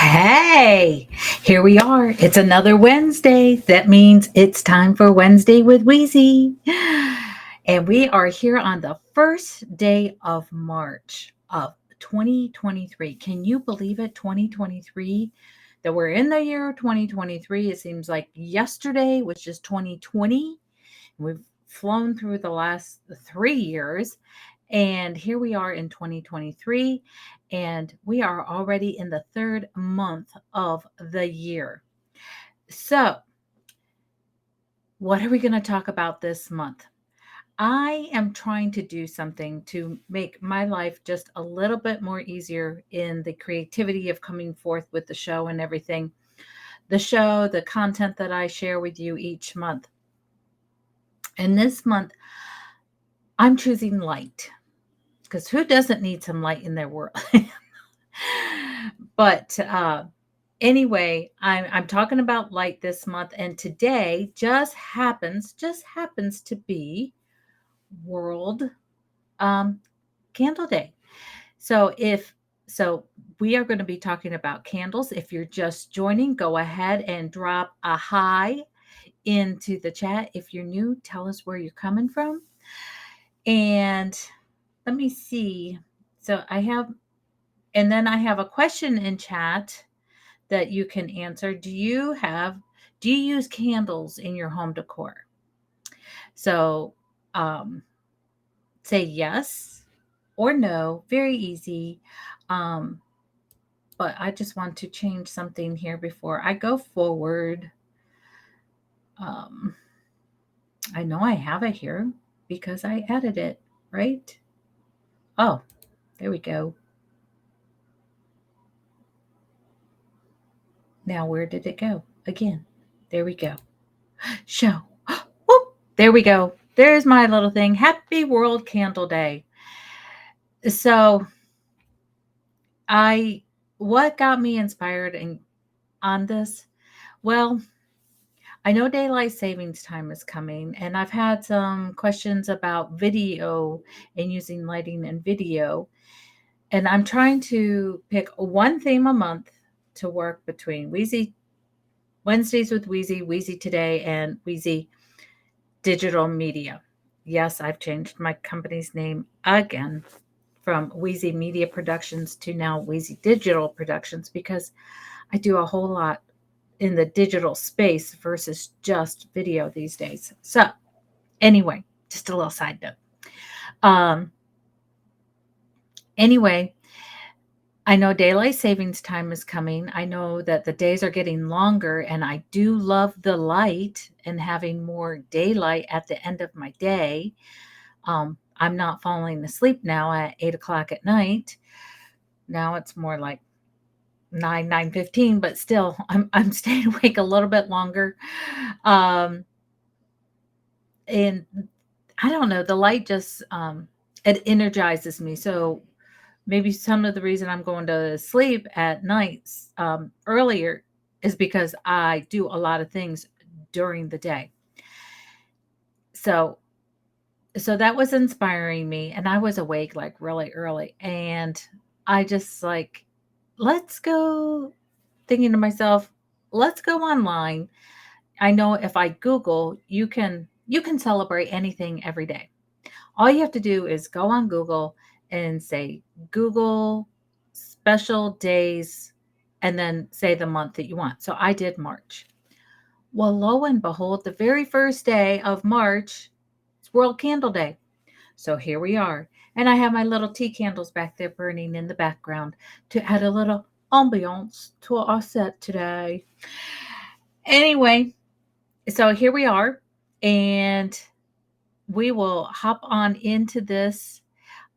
Hey, here we are. It's another Wednesday. That means it's time for Wednesday with Weezy. And we are here on the first day of March of 2023. Can you believe it? 2023? That we're in the year 2023. It seems like yesterday was just 2020. We've flown through the last 3 years. And here we are in 2023, and we are already in the third month of the year. So, what are we going to talk about this month? I am trying to do something to make my life just a little bit more easier in the creativity of coming forth with the show and everything. The show, the content that I share with you each month. And this month, I'm choosing light. Because who doesn't need some light in their world? But anyway, I'm talking about light this month, and today just happens to be World Candle Day. So we are going to be talking about candles. If you're just joining, go ahead and drop a hi into the chat. If you're new, tell us where you're coming from. And let me see. So then I have a question in chat that you can answer. Do you use candles in your home decor? So say yes or no, very easy. But I just want to change something here before I go forward. I know I have it here because I added it, right? Oh, there we go. Now, where did it go? Again, there we go. Show. Whoop, there we go. There's my little thing. Happy World Candle Day. So, what got me inspired on this? Well, I know daylight savings time is coming, and I've had some questions about video and using lighting and video. And I'm trying to pick one theme a month to work between Wednesdays with Weezy, Weezy Today, and Weezy Digital Media. Yes, I've changed my company's name again from Weezy Media Productions to now Weezy Digital Productions because I do a whole lot in the digital space versus just video these days. So, anyway, just a little side note. Anyway, I know daylight savings time is coming. I know that the days are getting longer, and I do love the light and having more daylight at the end of my day. I'm not falling asleep now at 8 o'clock at night. Now it's more like 9:15, but still, I'm staying awake a little bit longer. And I don't know, the light just it energizes me. So maybe some of the reason I'm going to sleep at nights earlier is because I do a lot of things during the day. So that was inspiring me, and I was awake like really early, and I just like, let's go, thinking to myself, let's go online. I know if I Google, you can celebrate anything every day. All you have to do is go on Google and say Google special days and then say the month that you want. So I did March. Well, lo and behold, the very first day of March, it's World Candle Day. So here we are. And I have my little tea candles back there burning in the background to add a little ambiance to our set today. Anyway, so here we are. And we will hop on into this.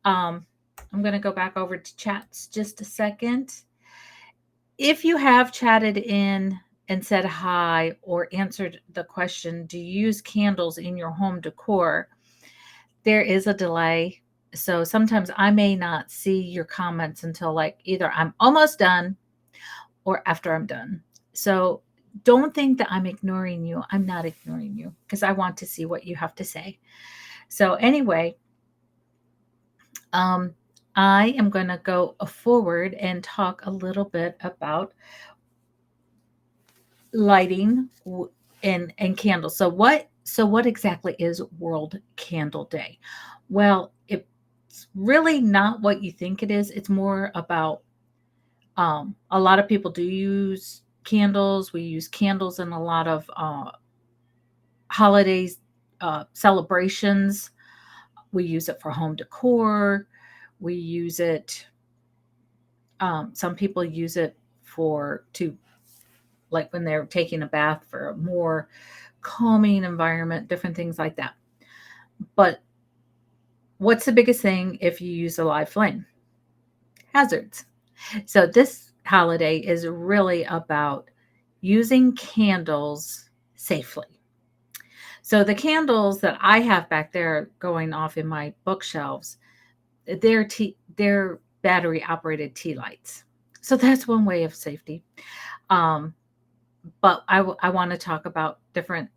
I'm going to go back over to chats just a second. If you have chatted in and said hi or answered the question, do you use candles in your home decor? There is a delay. So sometimes I may not see your comments until like either I'm almost done or after I'm done. So don't think that I'm ignoring you. I'm not ignoring you because I want to see what you have to say. So anyway, I am going to go forward and talk a little bit about lighting and candles. So what exactly is World Candle Day? Well, it's really not what you think it is. It's more about a lot of people do use candles. We use candles in a lot of holidays, celebrations. We use it for home decor. We use it. Some people use it for to like when they're taking a bath for a more calming environment, different things like that. But what's the biggest thing if you use a live flame? Hazards. So this holiday is really about using candles safely. So the candles that I have back there going off in my bookshelves, they're battery operated tea lights. So that's one way of safety. Um, but I want to talk about different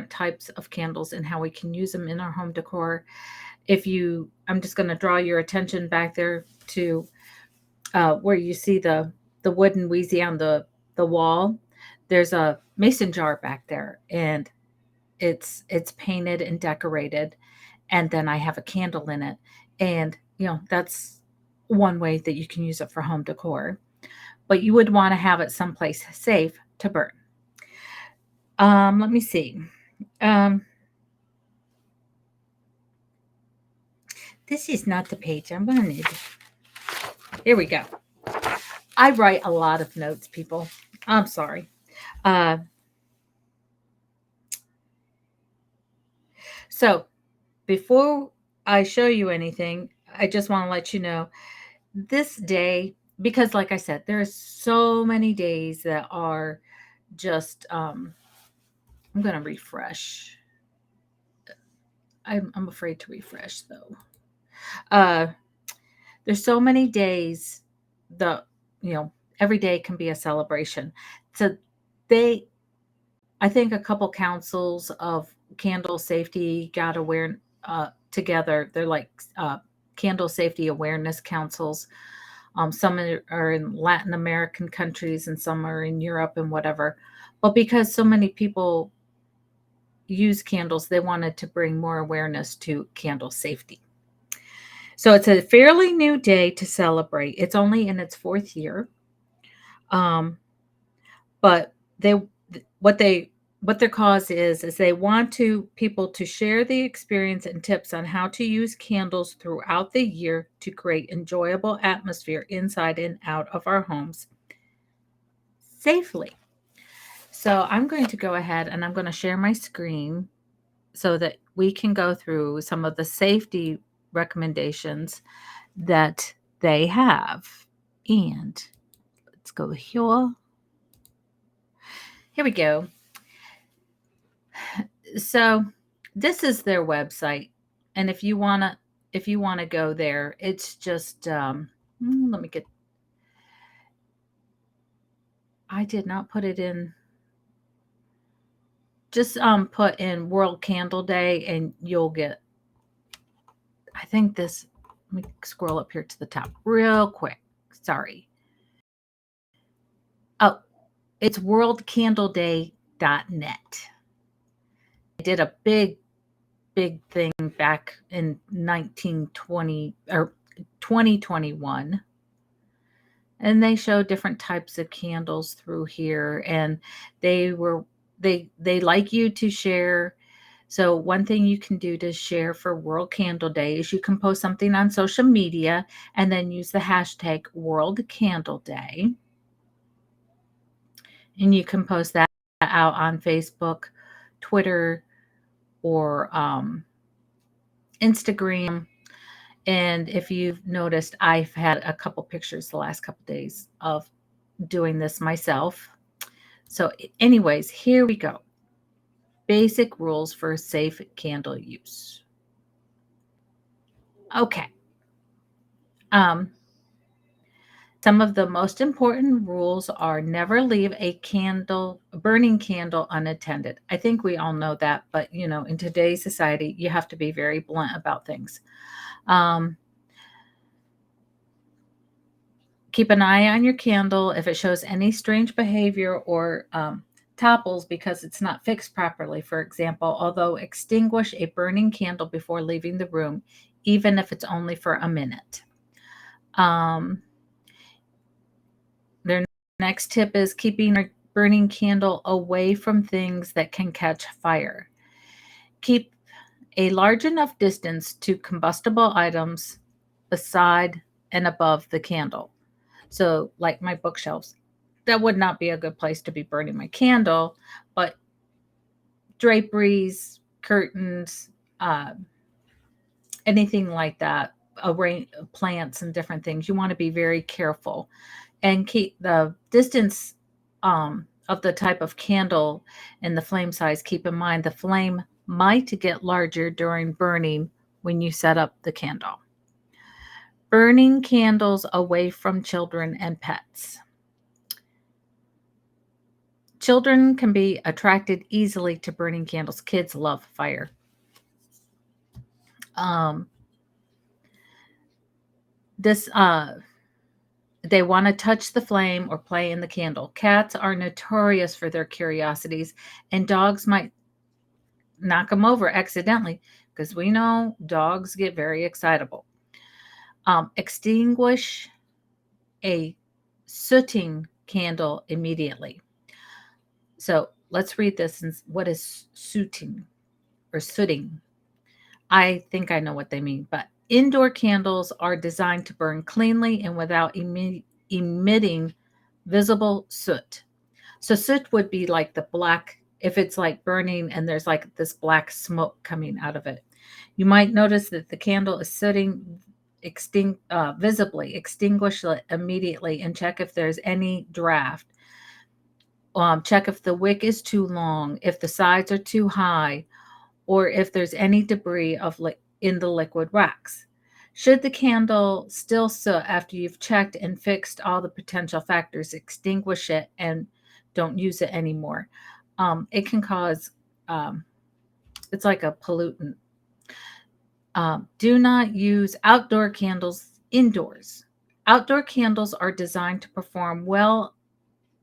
types of candles and how we can use them in our home decor. I'm just going to draw your attention back there to where you see the wooden Weezy on the wall. There's a mason jar back there, and it's painted and decorated, and then I have a candle in it, and that's one way that you can use it for home decor. But you would want to have it someplace safe to burn. Let me see. Um, this is not the page I'm going to need. Here we go. I write a lot of notes, people. I'm sorry. Uh, so before I show you anything, I just want to let you know this day, because like I said, there are so many days that are just, I'm going to refresh. I'm afraid to refresh though. Uh, there's so many days the, you know, every day can be a celebration. So they I think a couple councils of candle safety got aware together. They're like candle safety awareness councils. Some are in Latin American countries and some are in Europe and whatever. But because so many people use candles, they wanted to bring more awareness to candle safety. So it's a fairly new day to celebrate. It's only in its fourth year. Um, but they what they what their cause is they want to people to share the experience and tips on how to use candles throughout the year to create enjoyable atmosphere inside and out of our homes safely. So I'm going to go ahead and I'm going to share my screen so that we can go through some of the safety recommendations that they have. And let's go here. Here we go. So this is their website, and if you want to go there, it's just let me get. I did not put it in. Just put in World Candle Day, and you'll get. I think this. Let me scroll up here to the top real quick. Sorry. Oh, it's worldcandleday.net. I did a big thing back in 1920 or 2021, and they show different types of candles through here, and they were they like you to share. So one thing you can do to share for World Candle Day is you can post something on social media and then use the hashtag World Candle Day, and you can post that out on Facebook, Twitter, or Instagram. And if you've noticed, I've had a couple pictures the last couple days of doing this myself. So, anyways, here we go. Basic rules for safe candle use. Okay. Um, some of the most important rules are never leave a burning candle unattended. I think we all know that, but in today's society, you have to be very blunt about things. Um, Keep an eye on your candle if it shows any strange behavior or topples because it's not fixed properly, for example, although extinguish a burning candle before leaving the room, even if it's only for a minute. Their next tip is keeping a burning candle away from things that can catch fire. Keep a large enough distance to combustible items beside and above the candle. So, like my bookshelves, that would not be a good place to be burning my candle, but draperies, curtains, uh, anything like that, plants and different things, you want to be very careful and keep the distance of the type of candle and the flame size. Keep in mind the flame might get larger during burning when you set up the candle. Burning candles away from children and pets. Children can be attracted easily to burning candles. Kids love fire. Um, this They want to touch the flame or play in the candle. Cats are notorious for their curiosities, and dogs might knock them over accidentally because we know dogs get very excitable. Extinguish a sooting candle immediately. So let's read this. What is sooting or sooting? I think I know what they mean, but indoor candles are designed to burn cleanly and without emitting visible soot. So soot would be like the black, if it's like burning and there's like this black smoke coming out of it. You might notice that the candle is sooting visibly. Extinguish it immediately and check if there's any draft. Check if the wick is too long, if the sides are too high, or if there's any debris in the liquid wax. Should the candle still soot after you've checked and fixed all the potential factors, extinguish it and don't use it anymore. It can cause, it's like a pollutant. Do not use outdoor candles indoors. Outdoor candles are designed to perform well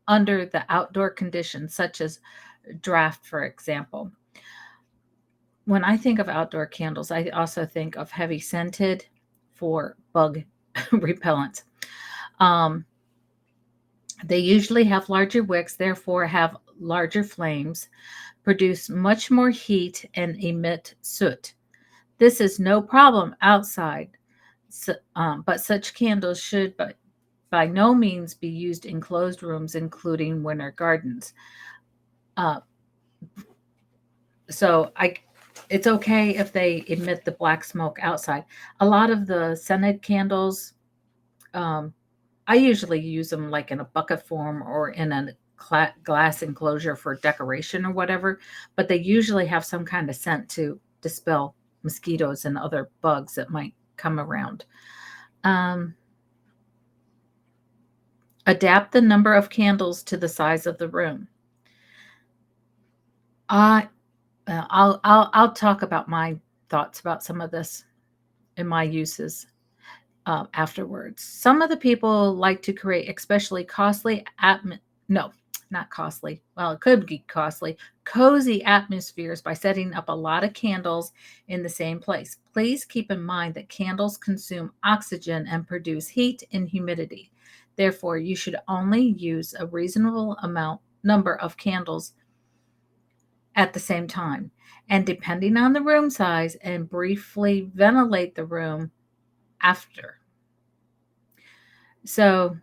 under the outdoor conditions, such as draft, for example. When I think of outdoor candles, I also think of heavy scented for bug repellent. Um, they usually have larger wicks, therefore have larger flames, produce much more heat, and emit soot. This is no problem outside, but such candles should by no means be used in closed rooms, including winter gardens. Uh, so it's okay if they emit the black smoke outside. A lot of the scented candles, um, I usually use them like in a bucket form or in a glass enclosure for decoration or whatever, but they usually have some kind of scent to dispel mosquitoes and other bugs that might come around. Um, Adapt the number of candles to the size of the room. I I'll talk about my thoughts about some of this and my uses afterwards. Some of the people like to create especially costly no, not costly. Well, it could be costly. Cozy atmospheres by setting up a lot of candles in the same place. Please keep in mind that candles consume oxygen and produce heat and humidity. Therefore, you should only use a reasonable number of candles at the same time. And depending on the room size, and briefly ventilate the room after. So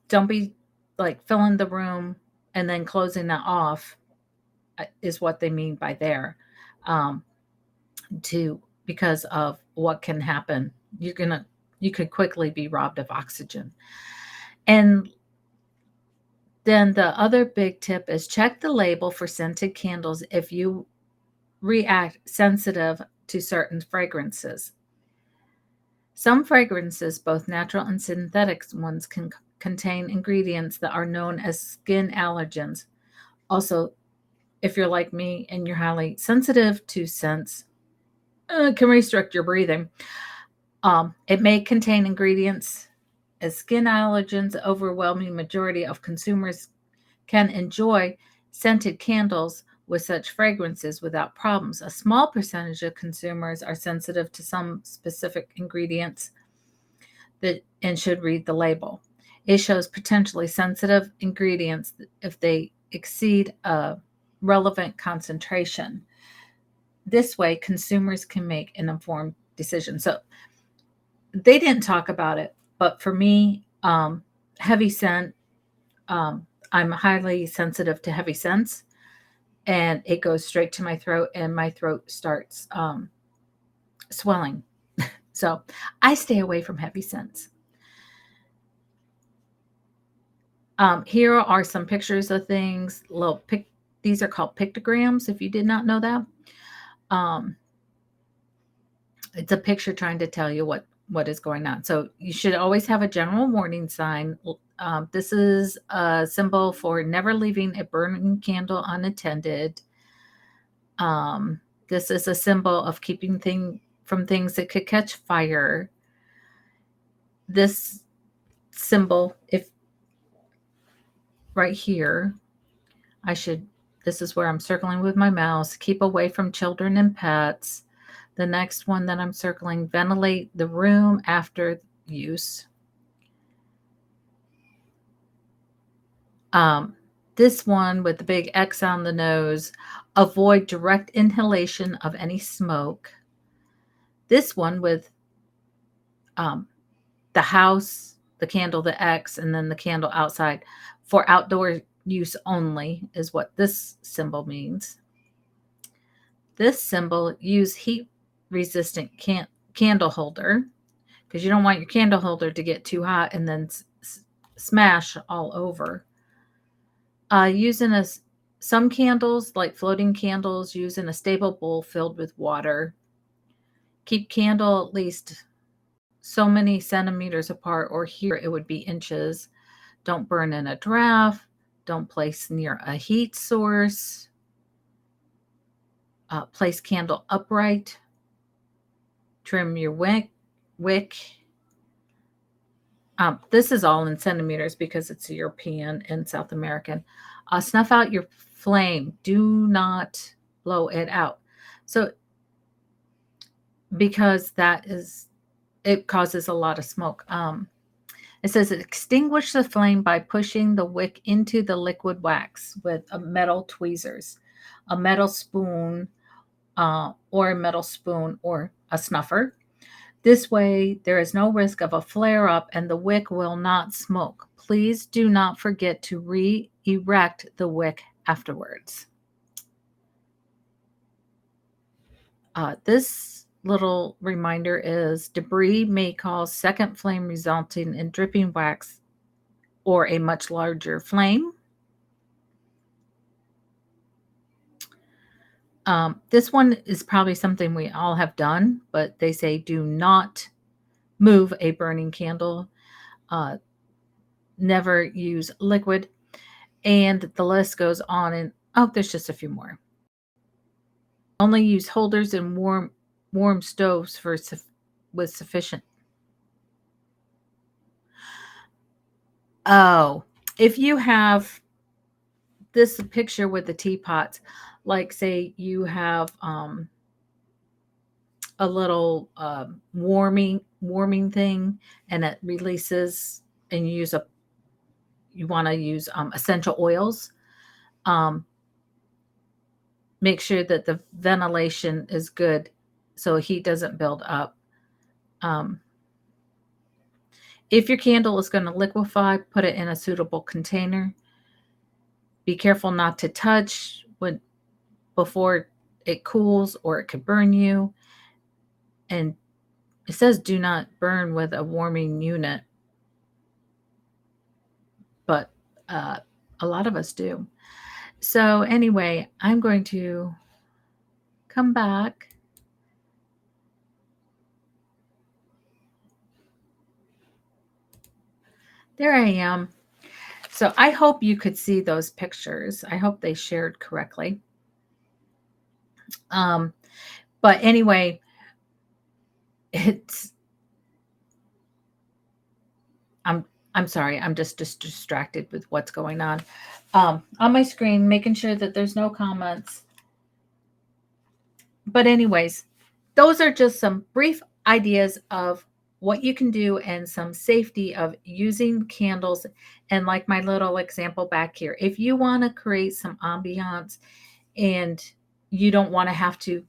don't be like filling the room and then closing that off is what they mean by there. Um, to Because of what can happen, you could quickly be robbed of oxygen. And then the other big tip is check the label for scented candles if you react sensitive to certain fragrances. Some fragrances, both natural and synthetic ones, can contain ingredients that are known as skin allergens. Also, if you're like me and you're highly sensitive to scents, can restrict your breathing. It may contain ingredients As skin allergens, the overwhelming majority of consumers can enjoy scented candles with such fragrances without problems. A small percentage of consumers are sensitive to some specific ingredients and should read the label. It shows potentially sensitive ingredients if they exceed a relevant concentration. This way, consumers can make an informed decision. So they didn't talk about it, but for me, heavy scent, I'm highly sensitive to heavy scents, and it goes straight to my throat, and my throat starts swelling. So I stay away from heavy scents. Here are some pictures of things. These are called pictograms. If you did not know that, um, it's a picture trying to tell you what is going on. So you should always have a general warning sign. This is a symbol for never leaving a burning candle unattended. This is a symbol of keeping from things that could catch fire. This symbol, if right here, this is where I'm circling with my mouse. Keep away from children and pets. The next one that I'm circling, ventilate the room after use. This one with the big X on the nose, avoid direct inhalation of any smoke. This one with the house, the candle, the X, and then the candle outside for outdoor use only is what this symbol means. This symbol, use heat resistant candle holder, because you don't want your candle holder to get too hot and then smash all over. Some candles, like floating candles, use in a stable bowl filled with water. Keep candle at least so many centimeters apart, or here it would be inches. Don't burn in a draft. Don't place near a heat source. Place candle upright. Trim your wick. This is all in centimeters because it's European and South American. Snuff out your flame. Do not blow it out. So, because it causes a lot of smoke. It says extinguish the flame by pushing the wick into the liquid wax with a metal tweezers, a metal spoon, or a snuffer. This way, there is no risk of a flare up and the wick will not smoke. Please do not forget to re-erect the wick afterwards. This little reminder is debris may cause second flame resulting in dripping wax or a much larger flame. This one is probably something we all have done, but they say do not move a burning candle. Never use liquid. And the list goes on, and there's just a few more. Only use holders in warm stoves with sufficient. Oh, if you have this picture with the teapots, like say you have a little warming thing, and it releases, and you want to use essential oils. Make sure that the ventilation is good so heat doesn't build up. If your candle is going to liquefy, put it in a suitable container. Be careful not to touch before it cools, or it could burn you. And it says do not burn with a warming unit, but a lot of us do. So anyway, I'm going to come back. There I am. So I hope you could see those pictures. I hope they shared correctly. But anyway, I'm I'm sorry. I'm just distracted with what's going on my screen, making sure that there's no comments. But anyways, those are just some brief ideas of what you can do and some safety of using candles. And like my little example back here, if you want to create some ambiance and you don't want to have to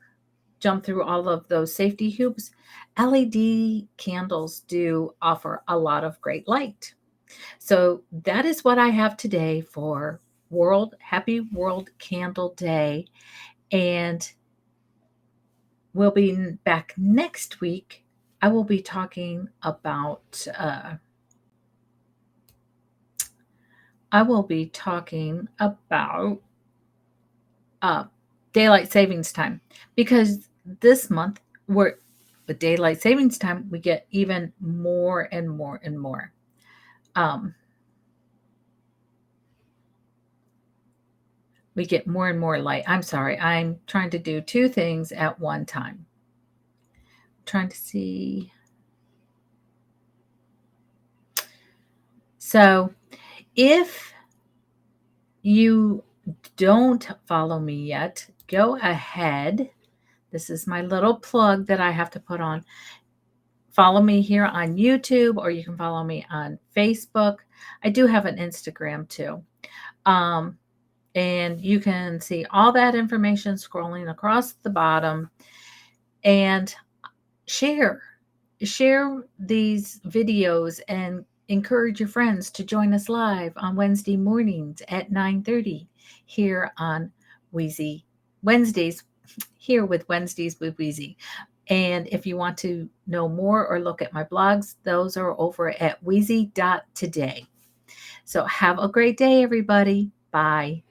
jump through all of those safety hoops, LED candles do offer a lot of great light. So that is what I have today for Happy World Candle Day. And we'll be back next week. I will be talking about uh, daylight savings time, because this month we're with daylight savings time we get even more and more and more. Um, we get more and more light. I'm sorry, I'm trying to do two things at one time. Trying to see. So if you don't follow me yet, go ahead. This is my little plug that I have to put on. Follow me here on YouTube, or you can follow me on Facebook. I do have an Instagram too. Um, and you can see all that information scrolling across the bottom. And share share these videos and encourage your friends to join us live on Wednesday mornings at 9:30 here on Weezy Wednesdays, here with Wednesdays with Weezy. And if you want to know more or look at my blogs, those are over at Weezy Today. So have a great day, everybody. Bye.